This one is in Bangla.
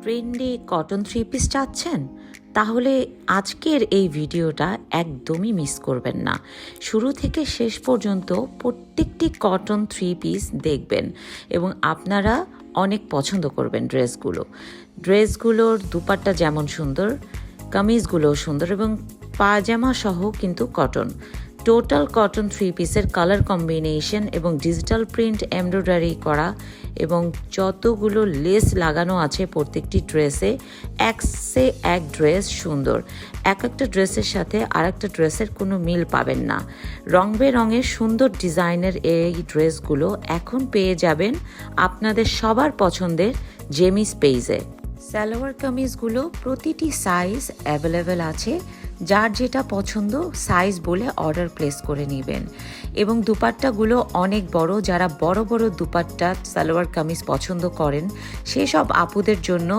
ট্রেন্ডি কটন থ্রি পিস চাচ্ছেন? তাহলে আজকের এই ভিডিওটা একদমই মিস করবেন না। শুরু থেকে শেষ পর্যন্ত প্রত্যেকটি কটন থ্রি পিস দেখবেন এবং আপনারা অনেক পছন্দ করবেন ড্রেসগুলোর দুপাট্টা যেমন সুন্দর, কামিজগুলোও সুন্দর এবং পায়জামা সহ কিন্তু কটন। টোটাল কটন থ্রি পিসের কালার কম্বিনেশন এবং ডিজিটাল প্রিন্ট এমব্রয়ডারি করা এবং যতগুলো লেস লাগানো আছে প্রত্যেকটি ড্রেসে, এক ড্রেস সুন্দর। এক একটা ড্রেসের সাথে আর একটা ড্রেসের কোনো মিল পাবেন না। রং বেরঙের সুন্দর ডিজাইনের এই ড্রেসগুলো এখন পেয়ে যাবেন আপনাদের সবার পছন্দের জেমিস পেইজে। সালোয়ার কামিজগুলো প্রতিটি সাইজ অ্যাভেলেবেল আছে, যার যেটা পছন্দ সাইজ বলে অর্ডার প্লেস করে নেবেন। এবং দুপাট্টাগুলো অনেক বড়, যারা বড় বড় দুপাট্টা সালোয়ার কামিজ পছন্দ করেন সেসব আপুদের জন্য